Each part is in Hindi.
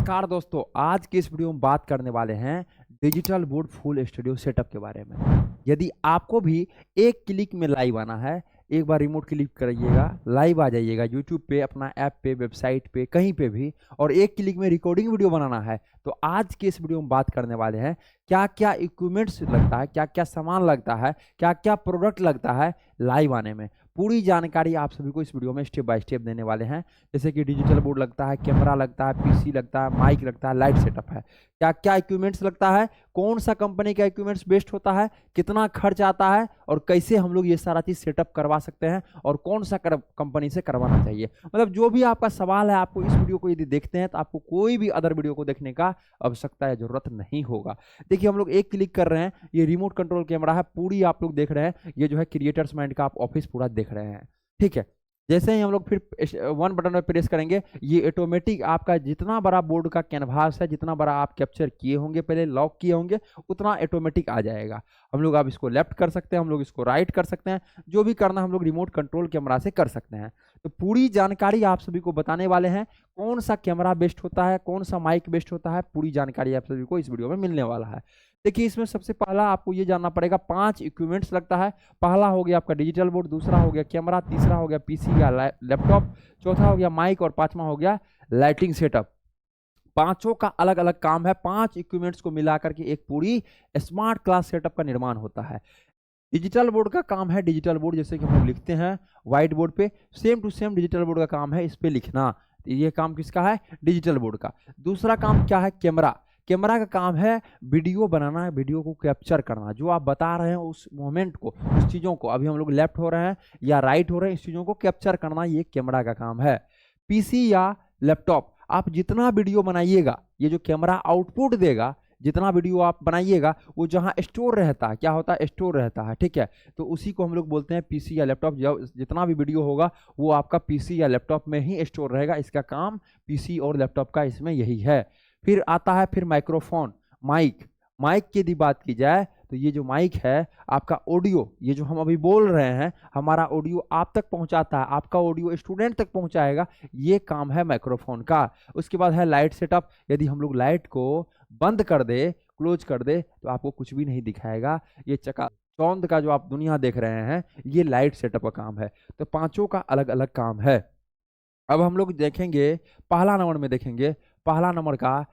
नमस्कार दोस्तों, आज की इस वीडियो में बात करने वाले हैं digital board full studio setup के बारे में। यदि आपको भी एक क्लिक में लाइव आना है, एक बार रिमोट क्लिक करिएगा, लाइव आ जाइएगा यूट्यूब पे, अपना ऐप पे, वेबसाइट पे, कहीं पे भी, और एक क्लिक में रिकॉर्डिंग वीडियो बनाना है तो आज की इस वीडियो में बात करने वाले हैं क्या क्या इक्विपमेंट्स लगता है, क्या क्या सामान लगता है, क्या क्या प्रोडक्ट लगता है लाइव आने में। पूरी जानकारी आप सभी को इस वीडियो में स्टेप बाय स्टेप देने वाले हैं। जैसे कि डिजिटल बोर्ड लगता है, कैमरा लगता है, पीसी लगता है, माइक लगता है, लाइट सेटअप है, क्या क्या इक्विपमेंट्स लगता है, कौन सा कंपनी का इक्विपमेंट्स बेस्ट होता है, कितना खर्च आता है और कैसे हम लोग ये सारा चीज सेटअप करवा सकते हैं और कौन सा कंपनी से करवाना चाहिए। मतलब जो भी आपका सवाल है, आपको इस वीडियो को यदि देखते हैं तो आपको कोई भी अदर वीडियो को देखने का आवश्यकता या जरूरत नहीं होगा। देखिए, हम लोग एक क्लिक कर रहे हैं, ये रिमोट कंट्रोल कैमरा है, पूरी आप लोग देख रहे हैं, ये जो है क्रिएटर्स माइंड का आप ऑफिस पूरा देख रहे हैं। ठीक है, जैसे ही हम लोग फिर वन बटन पर प्रेस करेंगे, ये ऑटोमेटिक आपका जितना बड़ा बोर्ड का कैनवास है, जितना बड़ा आप कैप्चर किए होंगे, पहले लॉक किए होंगे, उतना ऑटोमेटिक आ जाएगा। हम लोग अब इसको लेफ्ट कर सकते हैं, हम लोग इसको राइट कर सकते हैं, जो भी करना हम लोग रिमोट कंट्रोल कैमरा से कर सकते हैं। तो पूरी जानकारी आप सभी को बताने वाले हैं, कौन सा कैमरा बेस्ट होता है, कौन सा माइक बेस्ट होता है, पूरी जानकारी आप सभी को इस वीडियो में मिलने वाला है। देखिए, इसमें सबसे पहला आपको ये जानना पड़ेगा, 5 इक्विपमेंट्स लगता है। पहला हो गया आपका डिजिटल बोर्ड, दूसरा हो गया कैमरा, तीसरा हो गया पीसी या लैपटॉप, चौथा हो गया माइक और पांचवा हो गया लाइटिंग सेटअप। पांचों का अलग अलग काम है। 5 इक्विपमेंट्स को मिलाकर के एक पूरी स्मार्ट क्लास सेटअप का निर्माण होता है। डिजिटल बोर्ड का काम है, डिजिटल बोर्ड जैसे कि हम लोग लिखते हैं व्हाइट बोर्ड पे, same to same digital board का काम है इस पे लिखना। ये काम किसका है? डिजिटल बोर्ड का। दूसरा काम क्या है? कैमरा। कैमरा का काम है वीडियो बनाना, वीडियो को कैप्चर करना, जो आप बता रहे हैं उस मोमेंट को, उस चीज़ों को, अभी हम लोग लेफ्ट हो रहे हैं या राइट हो रहे हैं, इस चीज़ों को कैप्चर करना, ये कैमरा का काम है। पीसी या लैपटॉप, आप जितना वीडियो बनाइएगा, ये जो कैमरा आउटपुट देगा, जितना वीडियो आप बनाइएगा वो जहां स्टोर रहता है, क्या होता है? स्टोर रहता है। ठीक है, तो उसी को हम लोग बोलते हैं पीसी या लैपटॉप। जब जितना भी वीडियो होगा वो आपका पीसी या लैपटॉप में ही स्टोर रहेगा। इसका काम पीसी और लैपटॉप का इसमें यही है। फिर आता है फिर माइक्रोफोन, माइक। माइक की यदि बात की जाए तो ये जो माइक है आपका ऑडियो, ये जो हम अभी बोल रहे हैं, हमारा ऑडियो आप तक पहुंचाता है, आपका ऑडियो स्टूडेंट तक पहुंचाएगा, ये काम है माइक्रोफोन का। उसके बाद है लाइट सेटअप। यदि हम लोग लाइट को बंद कर दे, क्लोज कर दे, तो आपको कुछ भी नहीं दिखाएगा। ये चकाचौंध का जो आप दुनिया देख रहे हैं, ये लाइट सेटअप का काम है। तो पांचों का अलग अलग काम है। अब हम लोग देखेंगे, पहला नंबर में देखेंगे, पहला नंबर का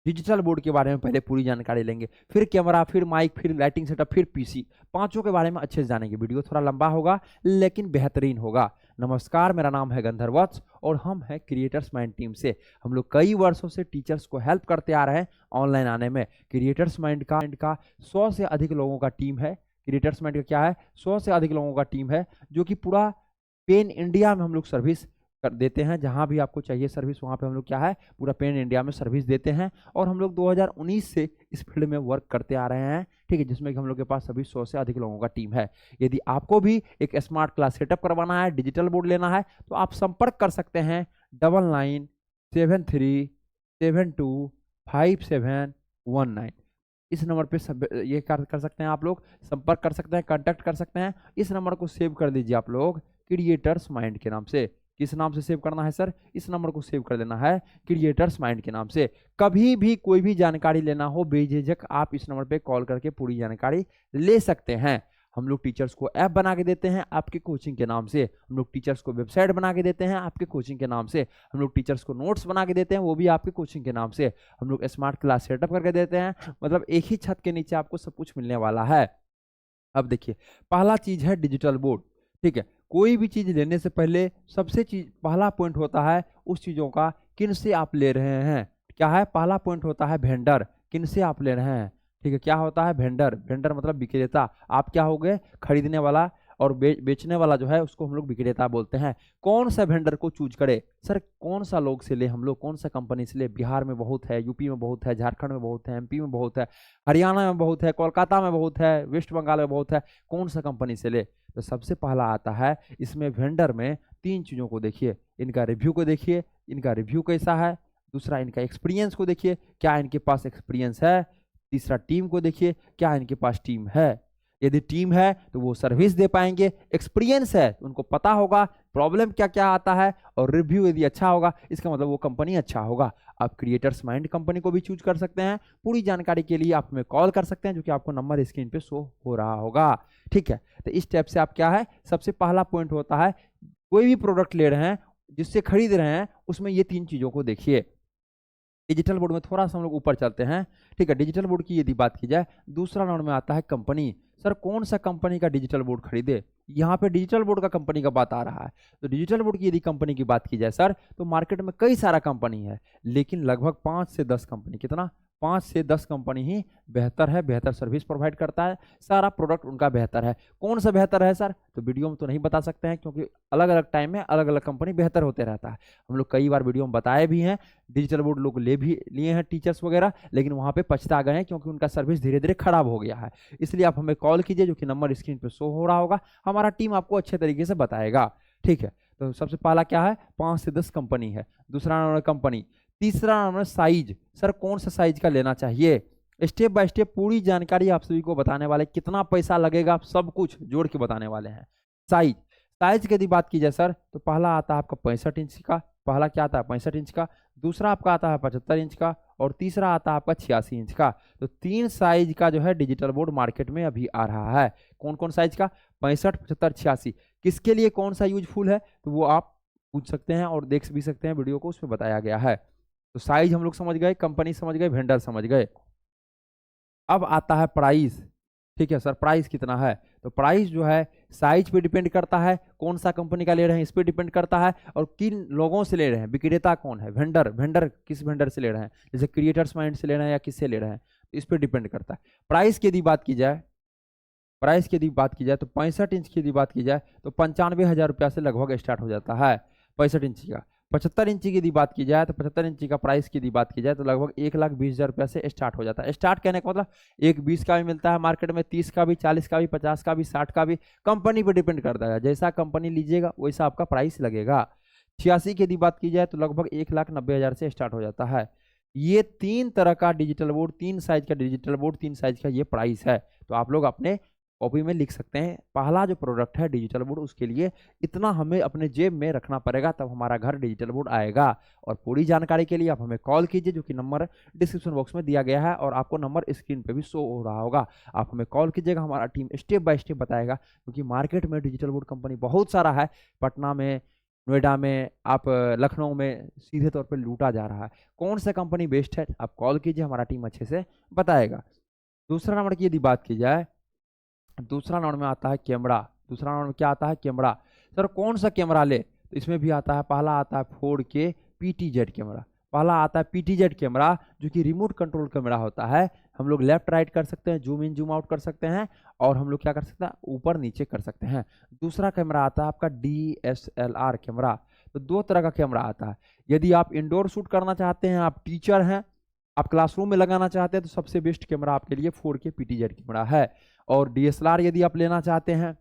डिजिटल बोर्ड के बारे में पहले पूरी जानकारी लेंगे, फिर कैमरा, फिर माइक, फिर लाइटिंग सेटअप, फिर पीसी। पांचों के बारे में अच्छे से जानेंगे। वीडियो थोड़ा लंबा होगा लेकिन बेहतरीन होगा। नमस्कार, मेरा नाम है गंधर्वत्स और हम हैं क्रिएटर्स माइंड टीम से। हम लोग कई वर्षों से टीचर्स को हेल्प करते आ रहे हैं ऑनलाइन आने में। क्रिएटर्स माइंड का 100 से अधिक लोगों का टीम है। क्रिएटर्स माइंड का क्या है? 100 से अधिक लोगों का टीम है, जो कि पूरा पेन इंडिया में हम लोग सर्विस कर देते हैं। जहां भी आपको चाहिए सर्विस, वहां पे हम लोग क्या है, पूरा पेन इंडिया में सर्विस देते हैं। और हम लोग 2019 से इस फील्ड में वर्क करते आ रहे हैं। ठीक है, जिसमें कि हम लोग के पास सभी 100 से अधिक लोगों का टीम है। यदि आपको भी एक स्मार्ट क्लास सेटअप करवाना है, डिजिटल बोर्ड लेना है, तो आप संपर्क कर सकते हैं 9973725719। इस नंबर पे सब ये कर सकते हैं, आप लोग संपर्क कर सकते हैं, कांटेक्ट कर सकते हैं। इस नंबर को सेव कर दीजिए आप लोग क्रिएटर्स माइंड के नाम से। किस नाम से सेव करना है सर? इस नंबर को सेव कर देना है क्रिएटर्स माइंड के नाम से। कभी भी कोई भी जानकारी लेना हो, बेझिझक आप इस नंबर पे कॉल करके पूरी जानकारी ले सकते हैं। हम लोग टीचर्स को ऐप बना के देते हैं आपके कोचिंग के नाम से। हम लोग टीचर्स को वेबसाइट बना के देते हैं आपके कोचिंग के नाम से। हम लोग टीचर्स को नोट्स बना के देते हैं, वो भी आपके कोचिंग के नाम से। हम लोग स्मार्ट क्लास सेटअप करके देते हैं। मतलब एक ही छत के नीचे आपको सब कुछ मिलने वाला है। अब देखिए, पहला चीज है डिजिटल बोर्ड। ठीक है, कोई भी चीज लेने से पहले सबसे पहला पॉइंट होता है उस चीजों का किन से आप ले रहे हैं। क्या है? पहला पॉइंट होता है वेंडर, किन से आप ले रहे हैं। ठीक है, क्या होता है? वेंडर। वेंडर मतलब विक्रेता। आप क्या हो गए? खरीदने वाला, और बेचने वाला जो है उसको हम लोग विक्रेता बोलते हैं। कौन सा वेंडर को चूज करे सर? कौन सा लोग से ले हम लोग, कौन सा कंपनी से ले? बिहार में बहुत है, यूपी में बहुत है, झारखंड में बहुत है, एमपी में बहुत है, हरियाणा में बहुत है, कोलकाता में बहुत है, वेस्ट बंगाल में बहुत है। कौन सा कंपनी से ले? तो सबसे पहला आता है इसमें वेंडर में 3 चीज़ों को देखिए। इनका रिव्यू को देखिए, इनका रिव्यू कैसा है। दूसरा, इनका एक्सपीरियंस को देखिए, क्या इनके पास एक्सपीरियंस है। तीसरा, टीम को देखिए, क्या इनके पास टीम है। यदि टीम है तो वो सर्विस दे पाएंगे, एक्सपीरियंस है तो उनको पता होगा प्रॉब्लम क्या क्या आता है, और रिव्यू यदि अच्छा होगा इसका मतलब वो कंपनी अच्छा होगा। आप क्रिएटर्स माइंड कंपनी को भी चूज कर सकते हैं। पूरी जानकारी के लिए आप हमें कॉल कर सकते हैं, जो कि आपको नंबर स्क्रीन पे शो हो रहा होगा। ठीक है, तो इस स्टेप से आप क्या है, सबसे पहला पॉइंट होता है कोई भी प्रोडक्ट ले रहे हैं, जिससे खरीद रहे हैं, उसमें ये 3 चीजों को देखिए। डिजिटल बोर्ड में थोड़ा सा हम लोग ऊपर चलते हैं। ठीक है, डिजिटल बोर्ड की यदि बात की जाए, दूसरा राउंड में आता है कंपनी। सर कौन सा कंपनी का डिजिटल बोर्ड खरीदे, यहाँ पे डिजिटल बोर्ड का कंपनी का बात आ रहा है। तो डिजिटल बोर्ड की यदि कंपनी की बात की जाए सर, तो मार्केट में कई सारा कंपनी है, लेकिन लगभग 5 से 10 कंपनी, कितना 5 से 10 कंपनी ही बेहतर है, बेहतर सर्विस प्रोवाइड करता है, सारा प्रोडक्ट उनका बेहतर है। कौन सा बेहतर है सर, तो वीडियो में तो नहीं बता सकते हैं, क्योंकि अलग अलग टाइम में अलग अलग कंपनी बेहतर होते रहता है। हम लोग कई बार वीडियो में बताए भी हैं, डिजिटल बोर्ड लोग ले भी लिए हैं टीचर्स वगैरह, लेकिन वहां पे पछता गए हैं, क्योंकि उनका सर्विस धीरे धीरे खराब हो गया है। इसलिए आप हमें कॉल कीजिए, जो कि नंबर स्क्रीन पे शो हो रहा होगा, हमारा टीम आपको अच्छे तरीके से बताएगा। ठीक है, तो सबसे पहला क्या है, 5 से 10 कंपनी है, दूसरा नाम है कंपनी, तीसरा नाम है साइज। सर कौन सा साइज का लेना चाहिए, स्टेप बाय स्टेप पूरी जानकारी आप सभी को बताने वाले, कितना पैसा लगेगा सब कुछ जोड़ के बताने वाले हैं। साइज, साइज की यदि बात की जाए सर, तो पहला आता है आपका 65 इंच का, पहला क्या आता है 65 इंच का, दूसरा आपका आता है 75 इंच का, और तीसरा आता है आपका 86 इंच का। तो 3 साइज का जो है डिजिटल बोर्ड मार्केट में अभी आ रहा है। कौन कौन साइज का, 65, 75, 86, किसके लिए कौन सा यूजफुल है, तो वो आप पूछ सकते हैं और देख भी सकते हैं वीडियो को, उसमें बताया गया है। तो साइज हम लोग समझ गए, कंपनी समझ गए, वेंडर समझ गए। अब आता है प्राइस। ठीक है सर, प्राइस कितना है, तो प्राइस जो है साइज पे डिपेंड करता है, कौन सा कंपनी का ले रहे हैं इस पे डिपेंड करता है, और किन लोगों से ले रहे हैं, विक्रेता कौन है, वेंडर, वेंडर किस वेंडर से ले रहे हैं, जैसे क्रिएटर्स माइंड से ले रहे हैं या किससे ले रहे हैं, तो इस पे डिपेंड करता है। प्राइस की यदि बात की जाए, प्राइस की यदि बात की जाए तो 65 इंच की यदि बात की जाए तो 95,000 रुपया से लगभग स्टार्ट हो जाता है 65 इंची का। 75 इंची की यदि बात की जाए तो 75 इंची का प्राइस की यदि बात की जाए तो लगभग 1,20,000 रुपया से स्टार्ट हो जाता है। स्टार्ट कहने का मतलब 1,20 का भी मिलता है मार्केट में, 30 का भी, 40 का भी, 50 का भी, 60 का भी, कंपनी पर डिपेंड करता है। जैसा कंपनी लीजिएगा वैसा आपका प्राइस लगेगा। 86 की यदि बात की जाए तो लगभग 1,90,000 से स्टार्ट हो जाता है। ये 3 तरह का डिजिटल बोर्ड, 3 साइज का डिजिटल बोर्ड, 3 साइज का ये प्राइस है। तो आप लोग अपने कॉपी में लिख सकते हैं, पहला जो प्रोडक्ट है डिजिटल बोर्ड, उसके लिए इतना हमें अपने जेब में रखना पड़ेगा, तब हमारा घर डिजिटल बोर्ड आएगा। और पूरी जानकारी के लिए आप हमें कॉल कीजिए, जो कि नंबर डिस्क्रिप्शन बॉक्स में दिया गया है, और आपको नंबर स्क्रीन पे भी शो हो रहा होगा। आप हमें कॉल कीजिएगा, हमारा टीम स्टेप बाय स्टेप बताएगा, क्योंकि मार्केट में डिजिटल बोर्ड कंपनी बहुत सारा है, पटना में, नोएडा में, आप लखनऊ में सीधे तौर पर लूटा जा रहा है। कौन सा कंपनी बेस्ट है, आप कॉल कीजिए, हमारा टीम अच्छे से बताएगा। दूसरा नंबर की यदि बात की जाए, दूसरा राउंड में आता है कैमरा। दूसरा राउंड में क्या आता है, कैमरा। सर कौन सा कैमरा ले, तो इसमें भी आता है, पहला आता है 4K PTZ कैमरा। पहला आता है PTZ कैमरा, जो कि रिमोट कंट्रोल कैमरा होता है। हम लोग लेफ्ट राइट कर सकते हैं, जूम इन जूम आउट कर सकते हैं, और हम लोग क्या कर सकते हैं, ऊपर नीचे कर सकते हैं। दूसरा कैमरा आता है आपका DSLR कैमरा। तो 2 तरह का कैमरा आता है। यदि आप इंडोर शूट करना चाहते हैं, आप टीचर हैं, आप क्लासरूम में लगाना चाहते हैं, तो सबसे बेस्ट कैमरा आपके लिए 4K PTZ कैमरा है। और DSLR यदि आप लेना चाहते हैं,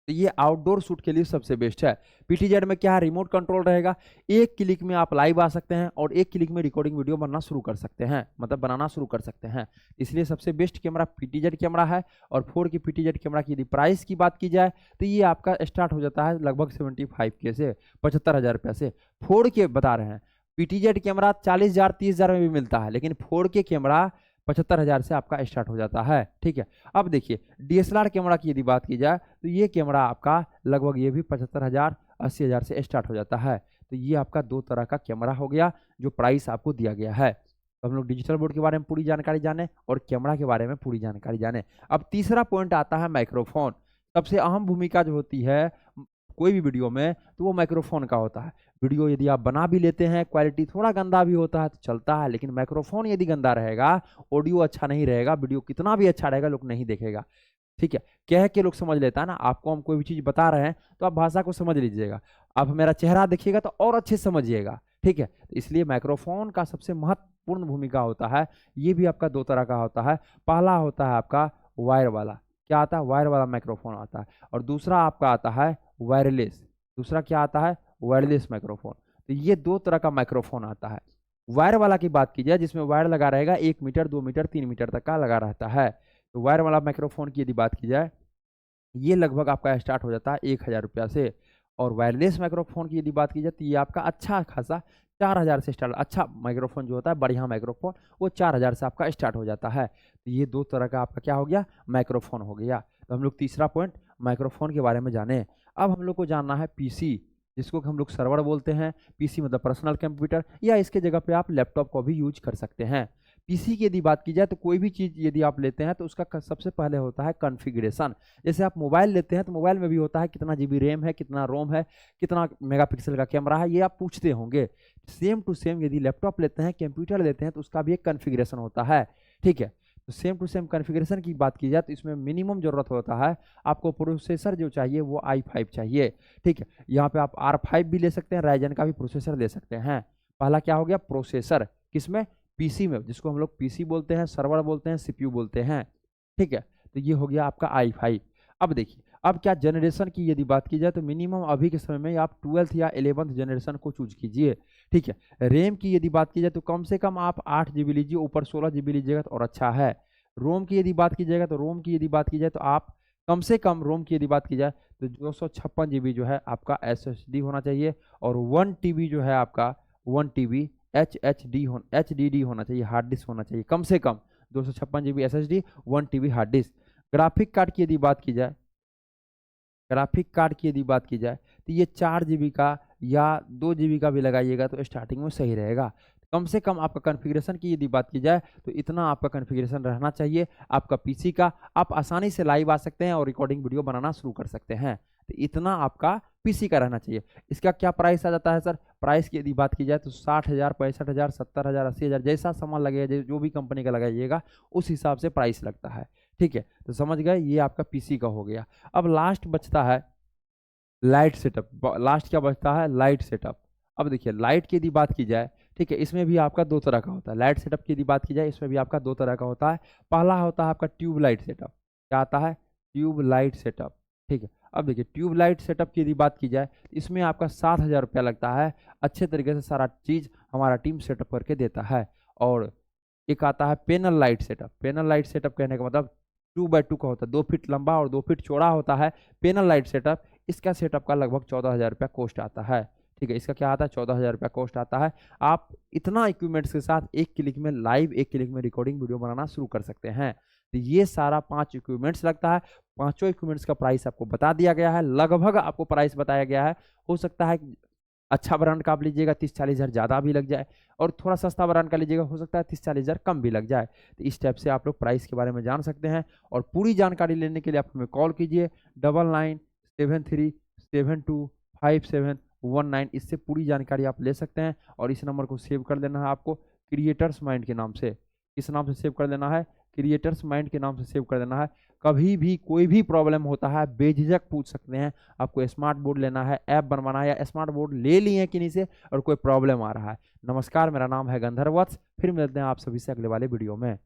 तो ये आउटडोर शूट के लिए सबसे बेस्ट है। PTZ में क्या है, रिमोट कंट्रोल रहेगा, एक क्लिक में आप लाइव आ सकते हैं, और एक क्लिक में रिकॉर्डिंग वीडियो बनना शुरू कर सकते हैं, मतलब बनाना शुरू कर सकते हैं। इसलिए सबसे बेस्ट कैमरा PTZ कैमरा है। और 4K PTZ कैमरा की यदि प्राइस की बात की जाए, तो ये आपका स्टार्ट हो जाता है लगभग 75K से, 75,000 रुपया से। 4K बता रहे हैं, PTZ कैमरा 40,000 30,000 में भी मिलता है, लेकिन 4K कैमरा 75,000 से आपका स्टार्ट हो जाता है। ठीक है, अब देखिए DSLR कैमरा की यदि बात की जाए, तो ये कैमरा आपका लगभग ये भी 75,000 80,000 से स्टार्ट हो जाता है। तो ये आपका 2 तरह का कैमरा हो गया, जो प्राइस आपको दिया गया है। तो हम लोग डिजिटल बोर्ड के बारे में पूरी जानकारी जाने, और कैमरा के बारे में पूरी जानकारी जाने। अब तीसरा पॉइंट आता है माइक्रोफोन। सबसे अहम भूमिका जो होती है कोई भी वीडियो में, तो वो माइक्रोफोन का होता है। वीडियो यदि आप बना भी लेते हैं, क्वालिटी थोड़ा गंदा भी होता है तो चलता है, लेकिन माइक्रोफोन यदि गंदा रहेगा, ऑडियो अच्छा नहीं रहेगा, वीडियो कितना भी अच्छा रहेगा, लोग नहीं देखेगा। ठीक है, कह के लोग समझ लेता है ना, आपको हम कोई भी चीज बता रहे हैं तो आप भाषा को समझ लीजिएगा, आप मेरा चेहरा देखिएगा तो और अच्छे से समझिएगा। ठीक है, तो इसलिए माइक्रोफोन का सबसे महत्वपूर्ण भूमिका होता है। ये भी आपका 2 तरह का होता है। पहला होता है आपका वायर वाला, क्या आता है, वायर वाला माइक्रोफोन आता है, और दूसरा आपका आता है वायरलेस। दूसरा क्या आता है, वायरलेस माइक्रोफोन। तो ये 2 तरह का माइक्रोफोन आता है। वायर वाला की बात की जाए, जिसमें वायर लगा रहेगा 1 मीटर 2 मीटर 3 मीटर तक का लगा रहता है। तो वायर वाला माइक्रोफोन की यदि बात की जाए, ये लगभग आपका स्टार्ट हो जाता है 1000 रुपया से। और वायरलेस माइक्रोफोन की यदि बात की जाए तो ये आपका अच्छा खासा 4000 से स्टार्ट, अच्छा माइक्रोफोन जो होता है बढ़िया माइक्रोफोन, वो 4000 से आपका स्टार्ट हो जाता है। तो ये दो तरह का आपका क्या हो गया, माइक्रोफोन हो गया। तो हम लोग तीसरा पॉइंट माइक्रोफोन के बारे में जाने। अब हम लोग को जानना है पीसी, जिसको हम लोग सर्वर बोलते हैं। पीसी मतलब पर्सनल कंप्यूटर, या इसके जगह पे आप लैपटॉप को भी यूज कर सकते हैं। पीसी की यदि बात की जाए तो कोई भी चीज़ यदि आप लेते हैं तो उसका सबसे पहले होता है कॉन्फ़िगरेशन। जैसे आप मोबाइल लेते हैं तो मोबाइल में भी होता है कितना जीबी रैम है, कितना रोम है, कितना मेगापिक्सल का कैमरा है, ये आप पूछते होंगे। सेम टू सेम यदि लैपटॉप लेते हैं, कंप्यूटर लेते हैं, तो उसका भी एक कॉन्फ़िगरेशन होता है। ठीक है, तो सेम टू सेम कॉन्फ़िगरेशन की बात की जाए तो इसमें मिनिमम ज़रूरत होता है आपको प्रोसेसर जो चाहिए वो i5 चाहिए। ठीक है, यहाँ पे आप R5 भी ले सकते हैं, राइजन का भी प्रोसेसर ले सकते हैं। पहला क्या हो गया, प्रोसेसर, किसमें, पीसी में, जिसको हम लोग पीसी बोलते हैं, सर्वर बोलते हैं, सीपीयू बोलते हैं। ठीक है, तो ये हो गया आपका i5। अब देखिए, अब क्या जनरेशन की यदि बात की जाए तो मिनिमम अभी के समय में आप 12th या 11th जनरेशन को चूज कीजिए। ठीक है, रैम की यदि बात की जाए तो कम से कम आप 8 GB लीजिए, ऊपर 16 GB लीजिएगा तो और अच्छा है। रोम की यदि बात की जाएगा तो रोम की यदि बात की जाए तो आप कम से कम, रोम की यदि बात की जाए तो 256 GB जो है आपका SSD होना चाहिए, और 1 TB जो है आपका 1 TB HDD होना चाहिए, हार्ड डिस्क होना चाहिए कम से कम 256 GB SSD, 1 TB hard disk. Graphic card की यदि बात की जाए, ग्राफिक कार्ड की यदि बात की जाए तो ये 4 GB का या 2 GB का भी लगाइएगा तो स्टार्टिंग में सही रहेगा। कम से कम आपका कॉन्फ़िगरेशन की यदि बात की जाए तो इतना आपका कॉन्फ़िगरेशन रहना चाहिए आपका पीसी का। आप आसानी से लाइव आ सकते हैं और रिकॉर्डिंग वीडियो बनाना शुरू कर सकते हैं। तो इतना आपका पीसी का रहना चाहिए। इसका क्या प्राइस आ जाता है सर, प्राइस की यदि बात की जाए तो 60,000, 65,000, 70,000, 80,000, जैसा सामान लगेगा, जो भी कंपनी का लगाइएगा उस हिसाब से प्राइस लगता है। ठीक है, तो समझ गए, ये आपका पीसी का हो गया। अब लास्ट बचता है लाइट सेटअप। लास्ट क्या बचता है, लाइट सेटअप। अब देखिए, लाइट की यदि बात की जाए, ठीक है, इसमें भी आपका दो तरह का होता है। लाइट सेटअप की यदि बात की जाए इसमें भी आपका दो तरह का होता है। पहला होता है आपका ट्यूब लाइट सेटअप। क्या आता है, ट्यूब लाइट सेटअप। ठीक है, अब देखिए, ट्यूब लाइट सेटअप की यदि बात की जाए इसमें आपका 7,000 रुपया लगता है। अच्छे तरीके से सारा चीज़ हमारा टीम सेटअप करके देता है। और एक आता है panel light setup. Panel light setup कहने का मतलब 2x2 का होता है, 2 फीट लंबा और 2 फीट चौड़ा होता है पैनल लाइट सेटअप। इसका सेटअप का लगभग 14,000 रुपया कॉस्ट आता है। ठीक है, इसका क्या आता है, 14,000 रुपया कॉस्ट आता है। आप इतना इक्विपमेंट्स के साथ एक क्लिक में लाइव, एक क्लिक में रिकॉर्डिंग वीडियो बनाना शुरू कर सकते हैं। तो ये सारा 5 इक्विपमेंट्स लगता है। पांचों इक्विपमेंट्स का प्राइस आपको बता दिया गया है, लगभग आपको प्राइस बताया गया है। हो सकता है अच्छा ब्रांड का आप लीजिएगा 30-40 हज़ार ज़्यादा भी लग जाए, और थोड़ा सस्ता ब्रांड का लीजिएगा हो सकता है 30-40 हज़ार कम भी लग जाए। तो इस टाइप से आप लोग प्राइस के बारे में जान सकते हैं। और पूरी जानकारी लेने के लिए आप हमें कॉल कीजिए 9973725719। इससे पूरी जानकारी आप ले सकते हैं। और इस नंबर को सेव कर लेना है आपको क्रिएटर्स माइंड के नाम से। किस नाम से सेव कर लेना है, क्रिएटर्स माइंड के नाम से सेव कर देना है। कभी भी कोई भी प्रॉब्लम होता है बेझिझक पूछ सकते हैं। आपको स्मार्ट बोर्ड लेना है, ऐप बनवाना है, या स्मार्ट बोर्ड ले लिए हैं किन्हीं से और कोई प्रॉब्लम आ रहा है। नमस्कार, मेरा नाम है गंधर्व वत्स। फिर मिलते हैं आप सभी से अगले वाले वीडियो में।